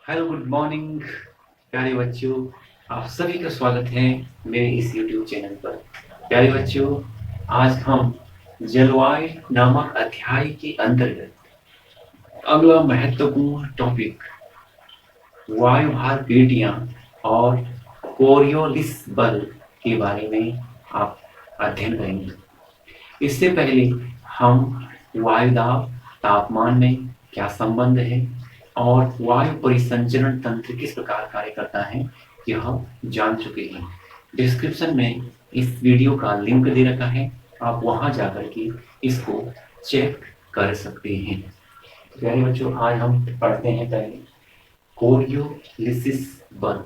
Hello good morning प्यारे बच्चों। आप सभी का स्वागत है मेरे इस यूट्यूब चैनल पर। प्यारे बच्चों, आज हम जलवायु नामक अध्याय के अंतर्गत अगला महत्वपूर्ण टॉपिक वायुभार पेटियां और कोरियोलिस बल के बारे में आप अध्ययन करेंगे। इससे पहले हम वायुदाब तापमान में क्या संबंध है और वायु परिसंचरण तंत्र किस प्रकार कार्य करता है यह जान चुके हैं। डिस्क्रिप्शन में इस वीडियो का लिंक दे रखा है, आप वहां जाकर के इसको चेक कर सकते हैं। तो प्यारे बच्चों, आज हम पढ़ते हैं पहले कोरियोलिसिस बल।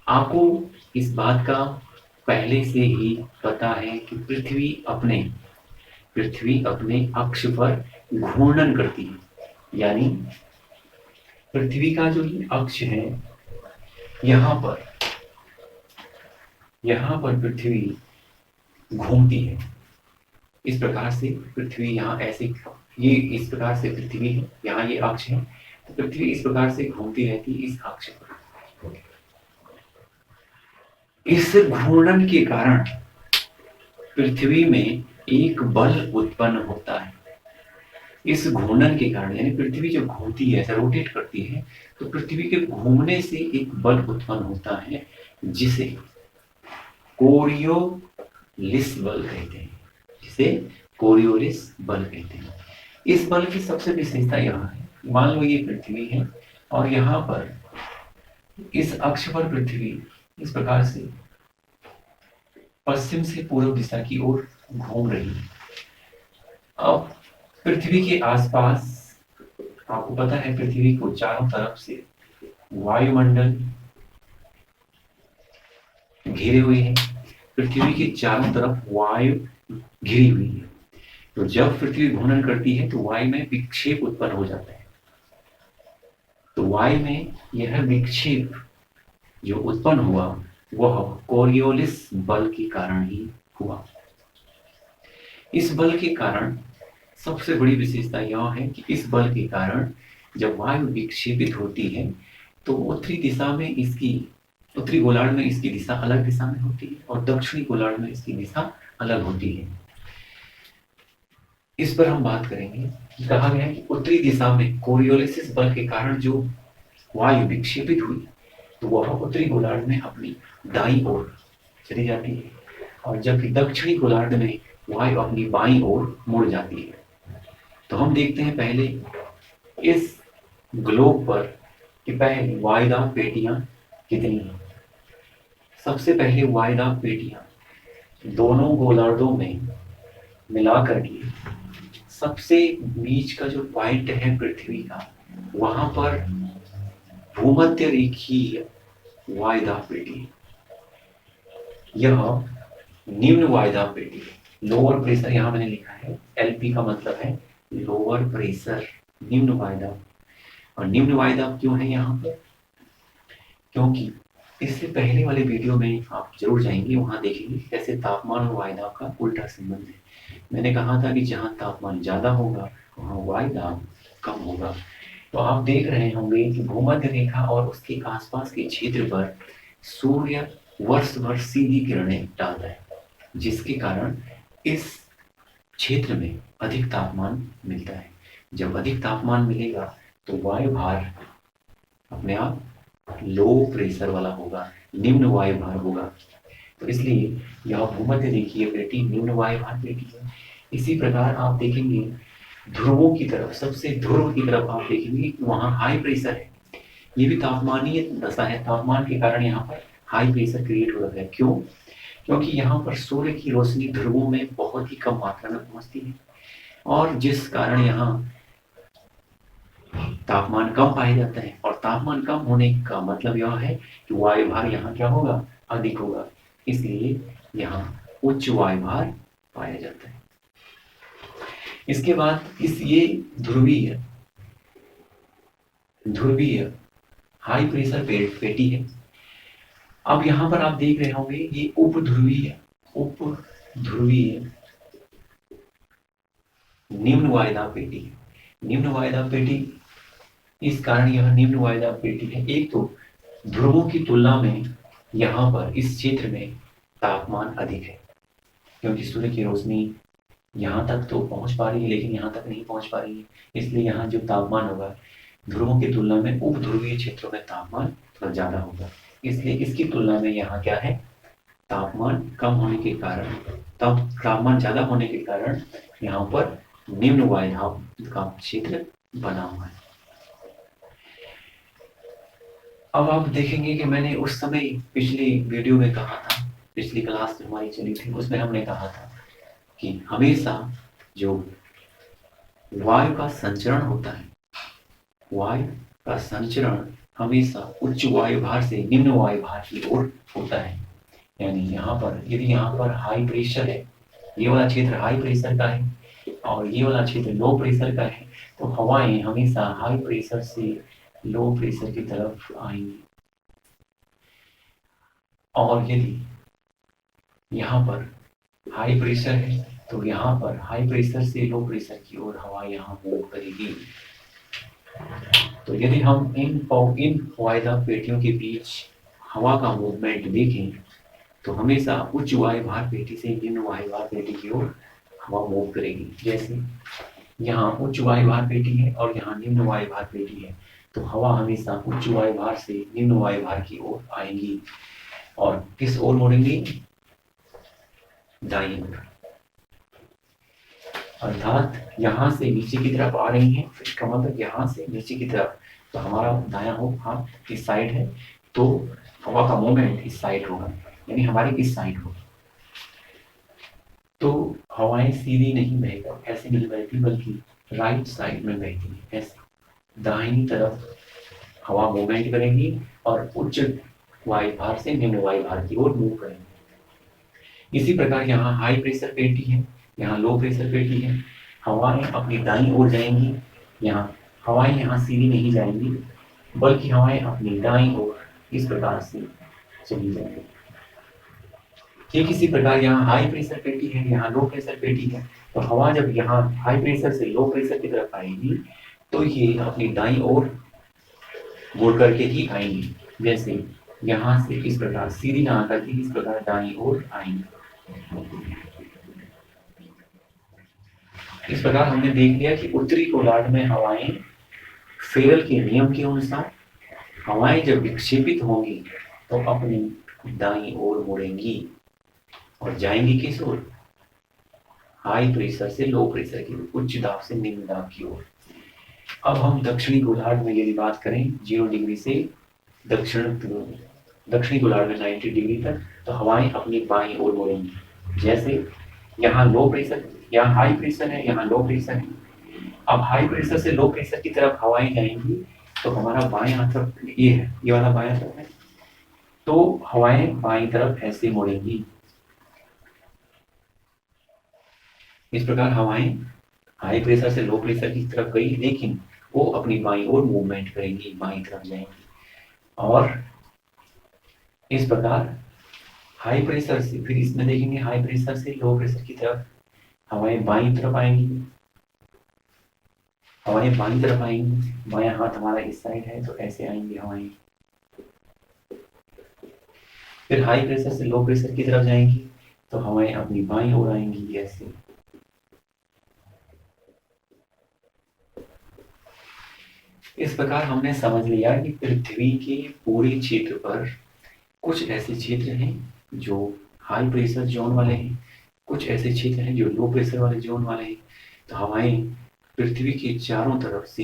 आपको इस बात का पहले से ही पता है कि पृथ्वी अपने अक्ष पर घूर्णन करती है। यानी पृथ्वी का जो ये अक्ष है, यहाँ पर पृथ्वी घूमती है। इस प्रकार से पृथ्वी यहाँ ऐसे, ये इस प्रकार से पृथ्वी है, यहाँ ये अक्ष है, तो पृथ्वी इस प्रकार से घूमती रहती है इस अक्ष पर। इस घूर्णन के कारण पृथ्वी में एक बल उत्पन्न होता है। इस घूर्णन के कारण यानी पृथ्वी जब घूमती है, ऐसा रोटेट करती है, तो पृथ्वी के घूमने से एक बल उत्पन्न होता है जिसे कोरियोलिस बल कहते हैं। जिसे कोरियोलिस बल कहते हैं। इस बल की सबसे विशेषता यह है, मान लो ये पृथ्वी है और यहाँ पर इस अक्ष पर पृथ्वी इस प्रकार से पश्चिम से पूर्व दिशा की ओर घूम रही है। अब पृथ्वी के आसपास आपको पता है पृथ्वी को चारों तरफ से वायुमंडल घेरे हुए हैं। पृथ्वी के चारों तरफ वायु घिरी हुई है। तो जब पृथ्वी घूर्णन करती है तो वायु में विक्षेप उत्पन्न हो जाता है। तो वायु में यह विक्षेप जो उत्पन्न हुआ वह कोरियोलिस बल के कारण ही हुआ। इस बल के कारण सबसे बड़ी विशेषता यह है कि इस बल के कारण जब वायु विक्षेपित होती है तो उत्तरी गोलार्ध में इसकी दिशा अलग दिशा में होती है और दक्षिणी गोलार्ध में इसकी दिशा अलग होती है। इस पर हम बात करेंगे। कहा गया है कि उत्तरी दिशा में कोरियोलिस बल के कारण जो वायु विक्षेपित हुई तो वह उत्तरी गोलार्ध में अपनी दाईं ओर चली जाती है और जबकि दक्षिणी गोलार्ध में वायु अपनी बाईं ओर मुड़ जाती है। तो हम देखते हैं पहले इस ग्लोब पर कि पहले वायुदाब पेटियां कितनी हैं। सबसे पहले वायुदाब पेटियां दोनों गोलार्धों में मिलाकर के सबसे बीच का जो पॉइंट है पृथ्वी का, वहां पर भूमध्य रेखीय वायुदाब पेटी, यह निम्न वायुदाब पेटी, लोअर प्रेशर यहाँ मैंने लिखा है, एलपी का मतलब है लोअर प्रेशर, निम्न वायुदाब। और निम्न वायुदाब क्यों है यहाँ पर? क्योंकि इससे पहले वाले वीडियो में आप जरूर जाएंगे, वहां देखेंगे कैसे तापमान और वायुदाब का उल्टा संबंध है। मैंने कहा था कि जहाँ तापमान ज्यादा होगा वहाँ वायुदाब कम होगा। तो आप देख रहे होंगे कि भूमध्य रेखा और उसके आसपास के क्षेत्र पर सूर्य वर्ष भर सीधी किरणें डालता है, जिसके कारण इस क्षेत्र में अधिक तापमान मिलता है। जब अधिक तापमान मिलेगा तो वायु भार अपने आप लो प्रेशर वाला होगा, निम्न वायु भार होगा। तो इसलिए यह भूमध्य रेखीय पेटी निम्न वायु भार पेटी है। इसी प्रकार आप देखेंगे ध्रुवों की तरफ, सबसे ध्रुव की तरफ आप देखेंगे वहां हाई प्रेशर है। ये भी तापमानीय दशा है, तापमान के कारण यहाँ पर हाई प्रेशर क्रिएट हो रहा है। क्यों? क्योंकि यहाँ पर सूर्य की रोशनी ध्रुवों में बहुत ही कम मात्रा में पहुंचती है और जिस कारण यहाँ तापमान कम पाया जाता है। और तापमान कम होने का मतलब यह है कि वायु भार यहाँ क्या होगा? अधिक होगा। इसलिए यहाँ उच्च वायु भार पाया जाता है। इसके बाद ये ध्रुवीय हाई प्रेशर पेटी है। अब यहाँ पर आप देख रहे होंगे ये उपध्रुवीय निम्न वायुदाब पेटी है। निम्न वायुदाब पेटी इस कारण यह निम्न वायुदाब पेटी है। एक तो ध्रुवों की तुलना में यहाँ पर इस क्षेत्र में तापमान अधिक है, क्योंकि सूर्य की रोशनी यहाँ तक तो पहुंच पा रही है लेकिन यहाँ तक नहीं पहुंच पा रही है, इसलिए यहाँ जो तापमान होगा ध्रुवों की तुलना में उपध्रुवीय क्षेत्रों में तापमान थोड़ा ज्यादा होगा। इसलिए इसकी तुलना में यहाँ क्या है, तापमान कम होने के कारण, तब तापमान ज्यादा होने के कारण यहाँ पर निम्न वायुदाब का क्षेत्र बना हुआ है। अब आप देखेंगे कि मैंने उस समय पिछली वीडियो में कहा था, पिछली क्लास जो हमारी चली थी उसमें हमने कहा था कि हमेशा जो वायु का संचरण होता है, वायु का संचरण हमेशा उच्च वायु भार से निम्न वायु भार की ओर होता है। यानी यहाँ पर यदि यहाँ पर हाई प्रेशर है, ये वाला क्षेत्र हाई प्रेशर का है और ये वाला क्षेत्र लो प्रेशर का है, तो हवाएं हमेशा हाई प्रेशर से लो प्रेशर की तरफ आएंगी। और यदि यहाँ पर हाई प्रेशर है तो यहाँ पर हाई प्रेशर से लो प्रेशर की ओर हवा यहाँ मूव करेगी। तो यदि हम इन वायुदाब पेटियों के बीच हवा का मूवमेंट देखें तो हमेशा उच्च वायु भार पेटी से निम्न वायु भार पेटी की ओर हवा मूव करेगी। जैसे यहाँ उच्च वायु भार पेटी है और यहाँ निम्न वायु भार पेटी है, तो हवा हमेशा उच्च वायु भार से निम्न वायु भार की ओर आएंगी और किस ओर मुड़ेंगी, दाईं ओर। अर्थात यहाँ से नीचे की तरफ आ रही है, इसका मतलब यहाँ से नीचे की तरफ, तो हमारा दायां हाथ इस साइड है तो हवा का मूवमेंट इस साइड होगा, यानी हमारी इस साइड होगी। तो हवाएं सीधी नहीं बहेगा, ऐसे नहीं बहती बल्कि राइट साइड में बहती है, ऐसे दाहिनी तरफ हवा मूवमेंट करेंगी और उच्च वायु भार से निम्न वायु भार की ओर मूव करेंगे। इसी प्रकार यहाँ हाई प्रेशर पेटी है, यहाँ लो प्रेशर पेटी है, हवाएं अपनी दाईं ओर जाएंगी, यहाँ हवाएं यहाँ सीधी नहीं जाएंगी बल्कि हवाएं अपनी दाईं ओर इस प्रकार से चली जाएंगी। ठीक इसी प्रकार यहाँ हाई प्रेशर पेटी है, यहाँ लो प्रेशर पेटी है, तो हवा जब यहाँ हाई प्रेशर से लो प्रेशर की तरफ आएगी तो ये अपनी दाईं ओर मुड़ करके ही आएंगी। जैसे यहाँ से इस प्रकार सीधी ना आकर के इस प्रकार दाईं ओर आएंगी। इस प्रकार हमने देख लिया कि उत्तरी गोलार्ध में हवाएं फेरल के नियम के अनुसार हवाएं जब विक्षेपित होंगी तो अपनी दाईं ओर मुड़ेंगी और जाएंगी किस ओर, हाई प्रेशर से लो प्रेशर की ओर, उच्च दाब से निम्न दाब की ओर। अब हम दक्षिणी गोलार्ध में यदि बात करें 0 डिग्री से दक्षिणी गोलार्ध में 90 डिग्री तक, तो हवाएं अपनी बाईं ओर मुड़ेंगी। जैसे यहाँ लो प्रेशर, यहाँ हाई प्रेशर है, यहाँ लो प्रेशर है। अब हाई प्रेशर से लो प्रेशर की तरफ हवाएं जाएंगी तो हमारा बाएं तरफ ये है, ये वाला बाएं तरफ है, तो हवाएं बाईं तरफ ऐसे मुड़ेंगी। इस प्रकार हवाएं हाई प्रेशर से लो प्रेशर की तरफ गई लेकिन वो अपनी बाईं ओर मूवमेंट करेंगी, बाईं तरफ जाएंगी। और इस प्रकार हाई प्रेशर से, फिर इसमें देखेंगे हाई प्रेशर से लो प्रेशर की तरफ हवाएं बाईं तरफ आएंगी, हवाएं बाईं तरफ आएंगी, बायां हाथ हमारा इस साइड है तो ऐसे आएंगी हवाएं। फिर हाई प्रेशर से लो प्रेशर की तरफ जाएंगी तो हवाएं अपनी बाईं ओर आएंगी ऐसे। इस प्रकार हमने समझ लिया कि पृथ्वी के पूरे क्षेत्र पर कुछ ऐसे क्षेत्र हैं जो हाई प्रेशर जोन वाले हैं, कुछ ऐसे क्षेत्र हैं जो लो प्रेशर वाले जोन वाले हैं। तो हवाएं पृथ्वी के चारों तरफ से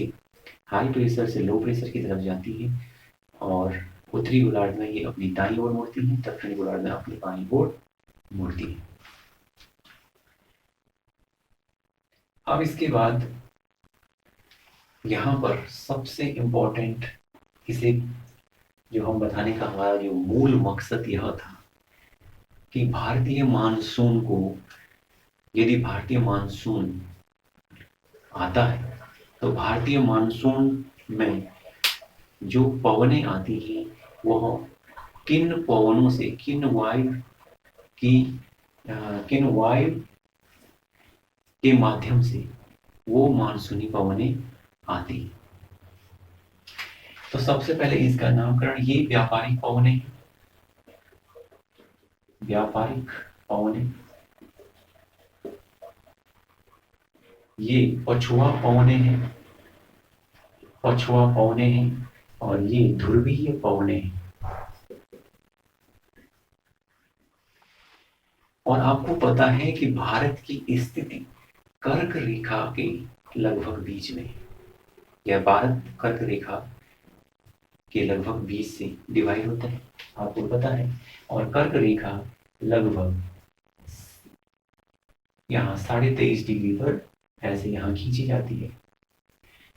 हाई प्रेशर से लो प्रेशर की तरफ जाती हैं और उत्तरी गोलार्ध में ये अपनी दाईं ओर मुड़ती हैं, दक्षिणी गोलार्ध में अपनी बाईं ओर मुड़ती हैं। अब इसके बाद यहाँ पर सबसे इम्पोर्टेंट, इसे जो हम बताने का हमारा जो मूल मकसद यह था कि भारतीय मानसून को, यदि भारतीय मानसून आता है तो भारतीय मानसून में जो पवनें आती हैं वह किन पवनों से, किन वायु के माध्यम से वो मानसूनी पवनें आती हैं। तो सबसे पहले इसका नामकरण, ये व्यापारिक पवने, व्यापारिक पवने, ये पछुआ पवने हैं, पछुआ पवने हैं, और ये ध्रुवीय पवने हैं। और आपको पता है कि भारत की स्थिति कर्क रेखा के लगभग बीच में है। यह भारत कर्क रेखा के लगभग बीच से डिवाइड होता है, आपको पता है। और कर्क रेखा लगभग यहाँ 23.5 डिग्री पर ऐसे यहाँ खींची जाती है,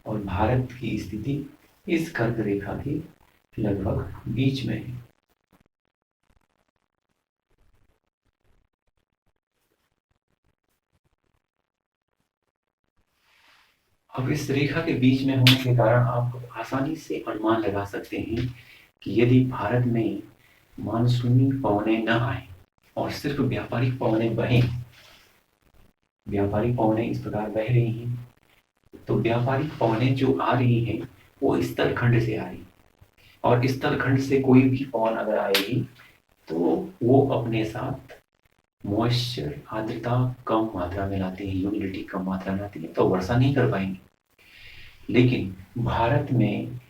और भारत की स्थिति इस कर्क रेखा के लगभग बीच में है। अब इस रेखा के बीच में होने के कारण आप आसानी से अनुमान लगा सकते हैं कि यदि भारत में मानसूनी पवनें न आए और सिर्फ व्यापारिक पवनें बहें, व्यापारिक पवनें इस प्रकार बह रही हैं, तो व्यापारिक पवनें जो आ रही हैं वो स्थल खंड से आ रही हैं, और स्थल खंड से कोई भी पवन अगर आएगी तो वो अपने साथ मॉइस्चर, आर्द्रता कम मात्रा में लाते हैं, ह्यूमिडिटी कम मात्रा में लाती है, तो वर्षा नहीं कर पाएंगे। लेकिन भारत में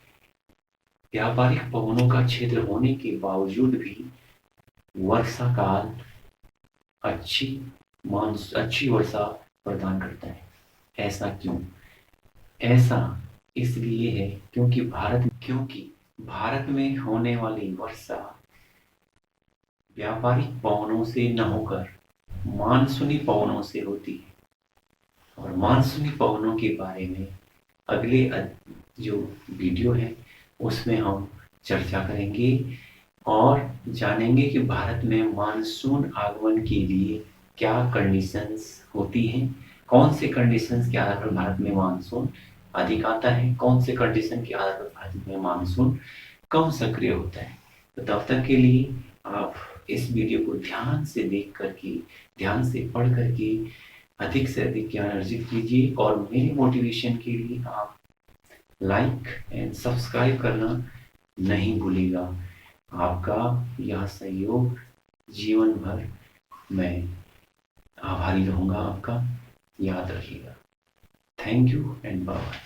व्यापारिक पवनों का क्षेत्र होने के बावजूद भी वर्षा काल अच्छी वर्षा प्रदान करता है। ऐसा क्यों? ऐसा इसलिए है क्योंकि भारत में होने वाली वर्षा व्यापारिक पवनों से न होकर मानसूनी पवनों से होती है। और मानसूनी पवनों के बारे में अगले जो वीडियो है उसमें हम चर्चा करेंगे और जानेंगे कि भारत में मानसून आगमन के लिए क्या कंडीशंस होती हैं, कौन से कंडीशंस के आधार पर भारत में मानसून अधिक आता है, कौन से कंडीशन के आधार पर भारत में मानसून कम सक्रिय होता है। तो तब तक के लिए आप इस वीडियो को ध्यान से देख करके, ध्यान से पढ़ करके अधिक से अधिक ज्ञान अर्जित कीजिए, और मेरे मोटिवेशन के लिए आप लाइक एंड सब्सक्राइब करना नहीं भूलिएगा। आपका यह सहयोग जीवन भर मैं आभारी रहूंगा आपका, याद रखिएगा। Thank you and bye.